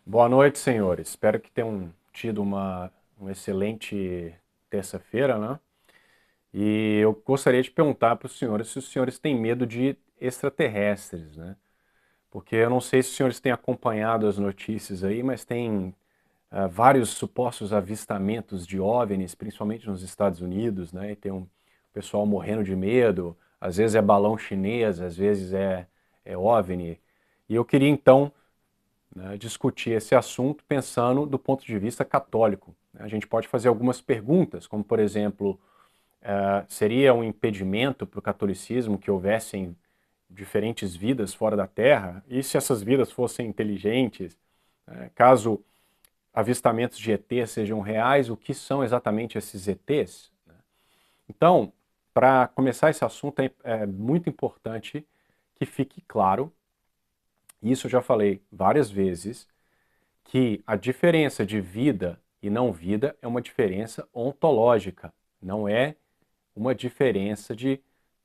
Boa noite, senhores. Espero que tenham tido uma excelente terça-feira, né? E eu gostaria de perguntar para os senhores se os senhores têm medo de extraterrestres, né? Porque eu não sei se os senhores têm acompanhado as notícias aí, mas tem vários supostos avistamentos de OVNIs, principalmente nos Estados Unidos, né? E tem um pessoal morrendo de medo. Às vezes é balão chinês, às vezes é OVNI. E eu queria então, né, discutir esse assunto pensando do ponto de vista católico. A gente pode fazer algumas perguntas, como por exemplo, seria um impedimento para o catolicismo que houvessem diferentes vidas fora da Terra? E se essas vidas fossem inteligentes? Caso avistamentos de ETs sejam reais, o que são exatamente esses ETs? Então, para começar esse assunto, é muito importante que fique claro, e isso eu já falei várias vezes, que a diferença de vida e não vida é uma diferença ontológica, não é uma diferença de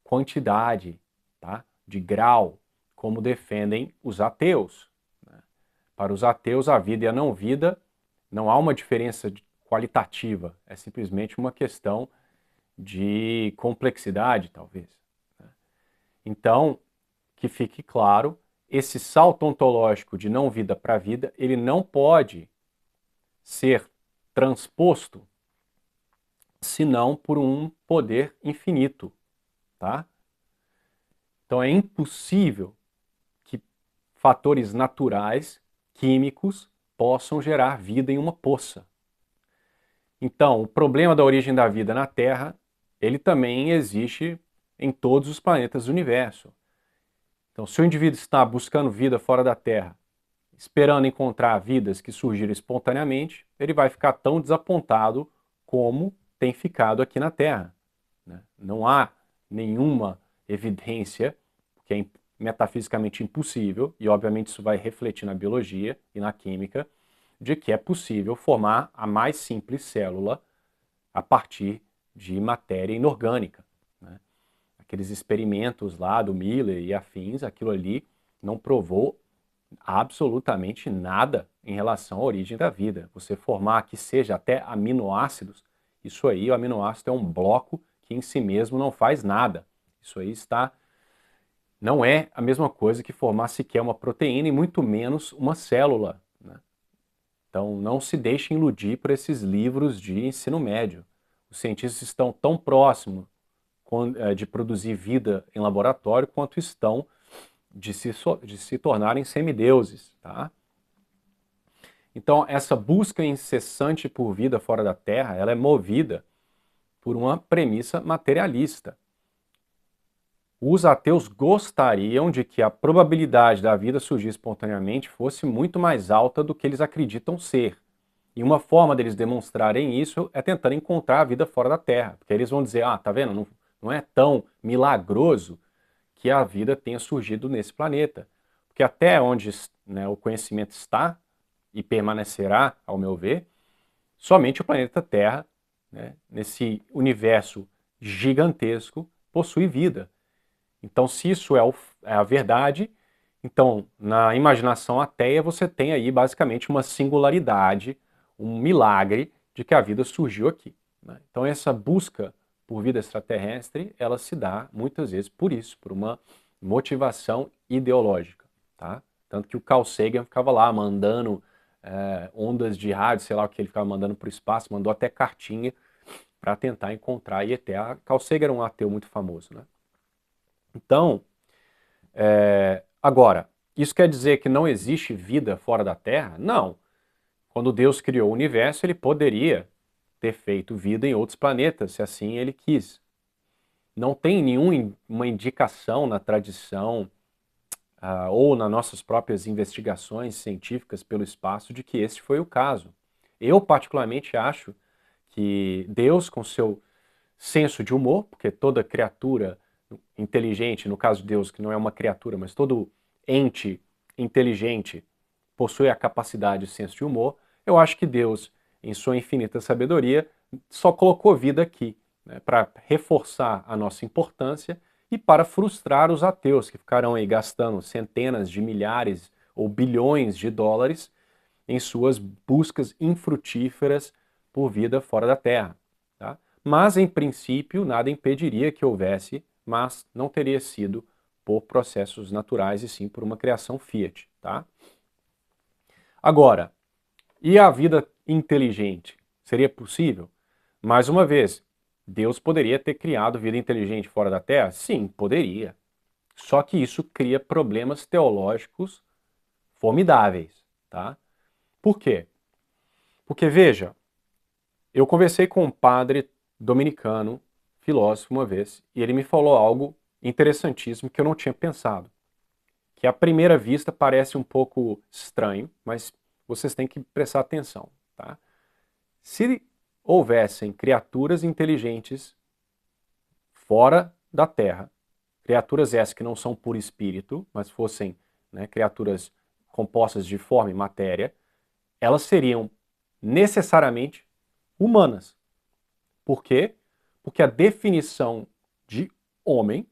quantidade, tá? De grau, como defendem os ateus. Para os ateus, a vida e a não vida não há uma diferença qualitativa, é simplesmente uma questão de complexidade, talvez. Então, que fique claro, esse salto ontológico de não vida para vida, ele não pode ser transposto senão por um poder infinito, tá? Então é impossível que fatores naturais, químicos, possam gerar vida em uma poça. Então, o problema da origem da vida na Terra, ele também existe em todos os planetas do universo. Então, se o indivíduo está buscando vida fora da Terra, esperando encontrar vidas que surgiram espontaneamente, ele vai ficar tão desapontado como tem ficado aqui na Terra, né? Não há nenhuma evidência, que é metafisicamente impossível, e obviamente isso vai refletir na biologia e na química, de que é possível formar a mais simples célula a partir de matéria inorgânica, né? Aqueles experimentos lá do Miller e afins, aquilo ali não provou absolutamente nada em relação à origem da vida. Você formar que seja até aminoácidos, isso aí, o aminoácido é um bloco que em si mesmo não faz nada. Isso aí não é a mesma coisa que formar sequer uma proteína e muito menos uma célula, né? Então não se deixe iludir por esses livros de ensino médio. Os cientistas estão tão próximos de produzir vida em laboratório quanto estão de se tornarem semideuses, tá? Então, essa busca incessante por vida fora da Terra, ela é movida por uma premissa materialista. Os ateus gostariam de que a probabilidade da vida surgir espontaneamente fosse muito mais alta do que eles acreditam ser. E uma forma deles demonstrarem isso é tentando encontrar a vida fora da Terra. Porque eles vão dizer, tá vendo, não é tão milagroso que a vida tenha surgido nesse planeta. Porque até onde, né, o conhecimento está e permanecerá, ao meu ver, somente o planeta Terra, né, nesse universo gigantesco, possui vida. Então, se isso é a verdade, então, na imaginação ateia, você tem aí basicamente uma singularidade, um milagre de que a vida surgiu aqui, né? Então, essa busca por vida extraterrestre, ela se dá muitas vezes por isso, por uma motivação ideológica, tá? Tanto que o Carl Sagan ficava lá mandando ondas de rádio, sei lá o que ele ficava mandando para o espaço, mandou até cartinha para tentar encontrar ET. Carl Sagan era um ateu muito famoso, né? Então, agora, isso quer dizer que não existe vida fora da Terra? Não. Quando Deus criou o universo, ele poderia ter feito vida em outros planetas, se assim ele quis. Não tem nenhuma indicação na tradição ou nas nossas próprias investigações científicas pelo espaço de que este foi o caso. Eu, particularmente, acho que Deus, com seu senso de humor, porque toda criatura inteligente, no caso de Deus, que não é uma criatura, mas todo ente inteligente possui a capacidade de senso de humor, eu acho que Deus, em sua infinita sabedoria, só colocou vida aqui, né, para reforçar a nossa importância e para frustrar os ateus que ficarão aí gastando centenas de milhares ou bilhões de dólares em suas buscas infrutíferas por vida fora da Terra. Tá? Mas, em princípio, nada impediria que houvesse, mas não teria sido por processos naturais e sim por uma criação fiat. Tá? Agora, e a vida inteligente? Seria possível? Mais uma vez, Deus poderia ter criado vida inteligente fora da Terra? Sim, poderia. Só que isso cria problemas teológicos formidáveis, tá? Por quê? Porque, veja, eu conversei com um padre dominicano, filósofo, uma vez, e ele me falou algo interessantíssimo que eu não tinha pensado, que à primeira vista parece um pouco estranho, mas vocês têm que prestar atenção, tá? Se houvessem criaturas inteligentes fora da Terra, criaturas essas que não são por espírito, mas fossem, né, criaturas compostas de forma e matéria, elas seriam necessariamente humanas. Por quê? Porque a definição de homem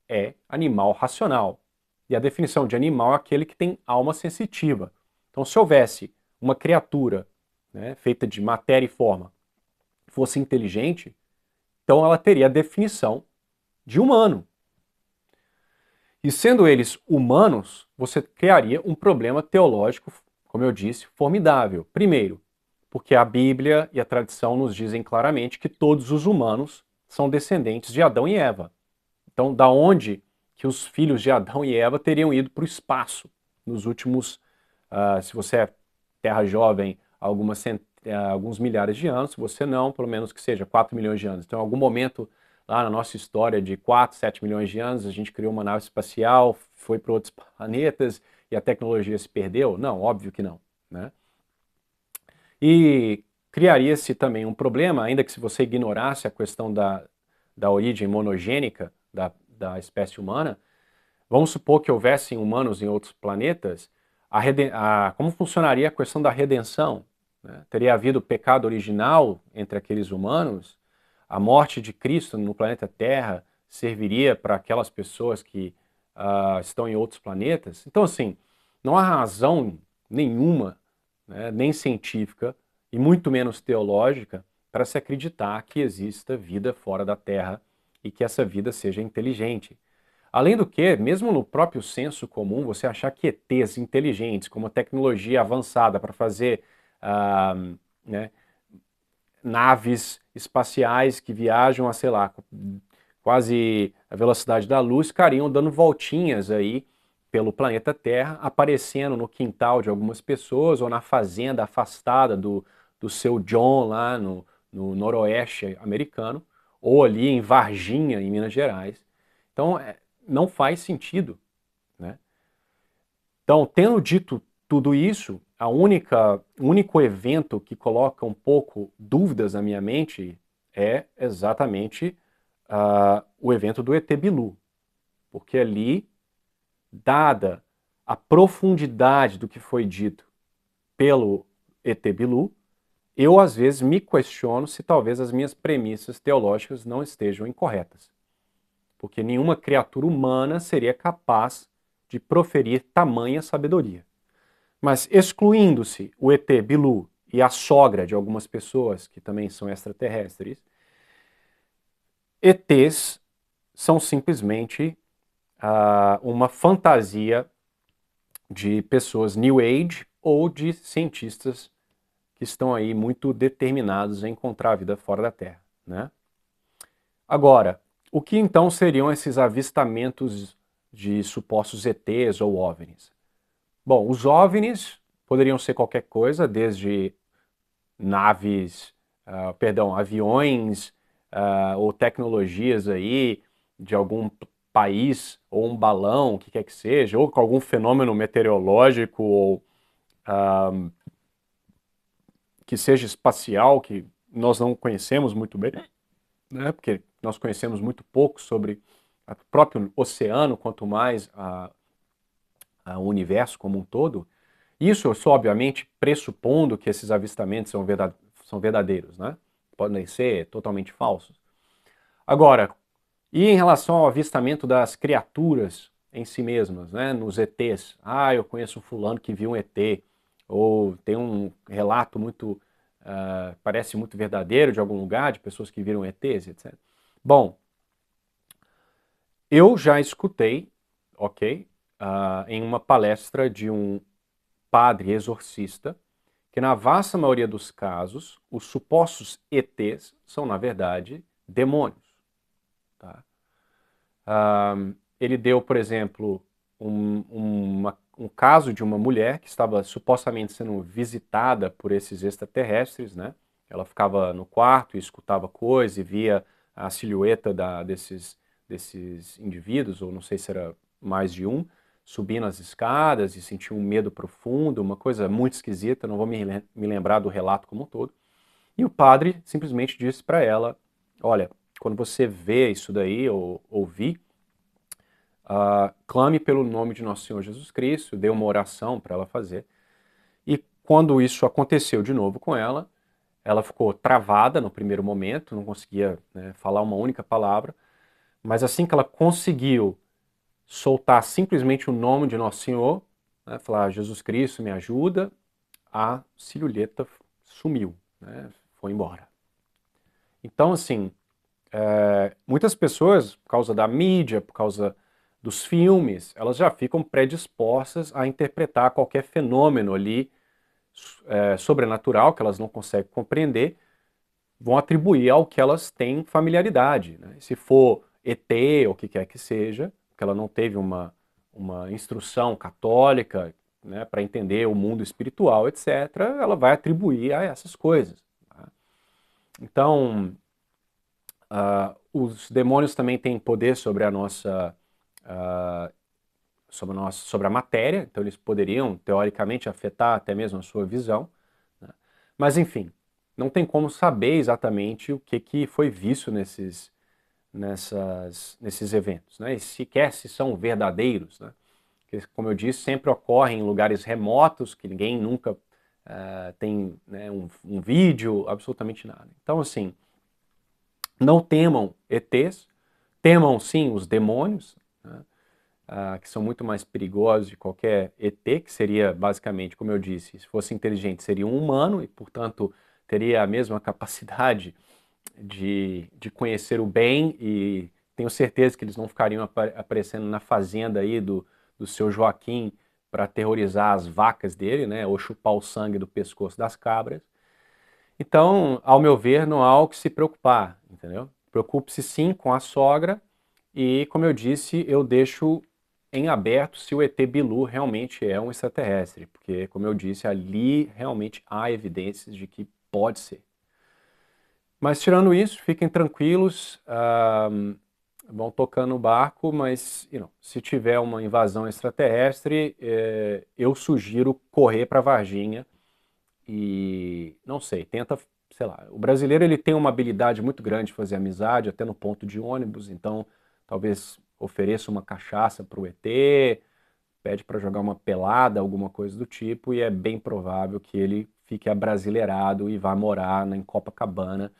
é animal racional. E a definição de animal é aquele que tem alma sensitiva. Então, se houvesse uma criatura, né, feita de matéria e forma, fosse inteligente, então ela teria a definição de humano. E sendo eles humanos, você criaria um problema teológico, como eu disse, formidável. Primeiro, porque a Bíblia e a tradição nos dizem claramente que todos os humanos são descendentes de Adão e Eva. Então, da onde que os filhos de Adão e Eva teriam ido para o espaço nos últimos, se você é terra jovem, alguns milhares de anos, se você não, pelo menos que seja 4 milhões de anos. Então, em algum momento lá na nossa história de 4, 7 milhões de anos, a gente criou uma nave espacial, foi para outros planetas e a tecnologia se perdeu? Não, óbvio que não, né? E criaria-se também um problema, ainda que se você ignorasse a questão da origem monogênica da espécie humana, vamos supor que houvessem humanos em outros planetas, como funcionaria a questão da redenção? Né? Teria havido pecado original entre aqueles humanos? A morte de Cristo no planeta Terra serviria para aquelas pessoas que estão em outros planetas? Então, assim, não há razão nenhuma, né, nem científica, e muito menos teológica, para se acreditar que exista vida fora da Terra e que essa vida seja inteligente. Além do que, mesmo no próprio senso comum, você achar que ETs inteligentes, com uma tecnologia avançada para fazer né, naves espaciais que viajam a, sei lá, quase a velocidade da luz, ficariam dando voltinhas aí pelo planeta Terra, aparecendo no quintal de algumas pessoas ou na fazenda afastada do seu John lá no noroeste americano, ou ali em Varginha, em Minas Gerais. Então, não faz sentido, né? Então, tendo dito tudo isso, o único evento que coloca um pouco dúvidas na minha mente é exatamente o evento do ET Bilu. Porque ali, dada a profundidade do que foi dito pelo ET Bilu, eu às vezes me questiono se talvez as minhas premissas teológicas não estejam incorretas. Porque nenhuma criatura humana seria capaz de proferir tamanha sabedoria. Mas excluindo-se o ET Bilu e a sogra de algumas pessoas que também são extraterrestres, ETs são simplesmente uma fantasia de pessoas New Age ou de cientistas que estão aí muito determinados a encontrar a vida fora da Terra, né? Agora, o que então seriam esses avistamentos de supostos ETs ou OVNIs? Bom, os OVNIs poderiam ser qualquer coisa, desde naves, aviões ou tecnologias aí de algum país ou um balão, o que quer que seja, ou com algum fenômeno meteorológico ou que seja espacial, que nós não conhecemos muito bem, né? Porque nós conhecemos muito pouco sobre o próprio oceano, quanto mais o universo como um todo. Isso eu estou, obviamente, pressupondo que esses avistamentos são verdadeiros, né? Podem ser totalmente falsos. Agora, e em relação ao avistamento das criaturas em si mesmas, né? Nos ETs. Ah, eu conheço um fulano que viu um ET. ou tem um relato muito, parece muito verdadeiro de algum lugar, de pessoas que viram ETs, etc. Bom, eu já escutei, ok, em uma palestra de um padre exorcista, que na vasta maioria dos casos, os supostos ETs são, na verdade, demônios. Tá? Ele deu, por exemplo, um caso de uma mulher que estava supostamente sendo visitada por esses extraterrestres, né? Ela ficava no quarto e escutava coisas e via a silhueta desses indivíduos, ou não sei se era mais de um, subindo as escadas e sentia um medo profundo, uma coisa muito esquisita, não vou me lembrar do relato como um todo. E o padre simplesmente disse para ela, olha, quando você vê isso daí ou ouvir, clame pelo nome de nosso Senhor Jesus Cristo, dê uma oração para ela fazer. E quando isso aconteceu de novo com ela ficou travada no primeiro momento, não conseguia, né, falar uma única palavra, mas assim que ela conseguiu soltar simplesmente o nome de Nosso Senhor, né, falar Jesus Cristo me ajuda, a silhueta sumiu, né, foi embora. Então, assim, muitas pessoas, por causa da mídia, por causa dos filmes, elas já ficam predispostas a interpretar qualquer fenômeno ali sobrenatural que elas não conseguem compreender, vão atribuir ao que elas têm familiaridade. Né? Se for ET ou o que quer que seja, que ela não teve uma instrução católica, né, para entender o mundo espiritual, etc., ela vai atribuir a essas coisas. Tá? Então, os demônios também têm poder sobre a nossa, sobre a matéria, então eles poderiam, teoricamente, afetar até mesmo a sua visão. Né? Mas, enfim, não tem como saber exatamente o que foi visto nesses eventos, né? E sequer se são verdadeiros, né? Que, como eu disse, sempre ocorrem em lugares remotos, que ninguém nunca tem, né, um vídeo, absolutamente nada. Então, assim, não temam ETs, temam sim os demônios, né, que são muito mais perigosos de qualquer ET, que seria basicamente, como eu disse, se fosse inteligente, seria um humano e, portanto, teria a mesma capacidade de conhecer o bem, e tenho certeza que eles não ficariam aparecendo na fazenda aí do seu Joaquim para aterrorizar as vacas dele, né, ou chupar o sangue do pescoço das cabras. Então, ao meu ver, não há o que se preocupar, entendeu? Preocupe-se sim com a sogra e, como eu disse, eu deixo em aberto se o ET Bilu realmente é um extraterrestre, porque, como eu disse, ali realmente há evidências de que pode ser. Mas tirando isso, fiquem tranquilos, vão tocando o barco, mas se tiver uma invasão extraterrestre, eu sugiro correr para Varginha e, não sei, tenta, sei lá, o brasileiro ele tem uma habilidade muito grande de fazer amizade, até no ponto de ônibus, então talvez ofereça uma cachaça para o ET, pede para jogar uma pelada, alguma coisa do tipo, e é bem provável que ele fique abrasileirado e vá morar em Copacabana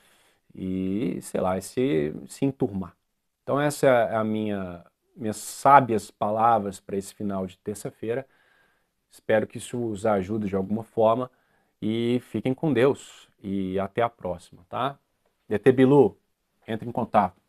e, sei lá, se enturmar. Então essa é a minhas sábias palavras para esse final de terça-feira. Espero que isso os ajude de alguma forma e fiquem com Deus e até a próxima, tá? ET Bilu, entre em contato.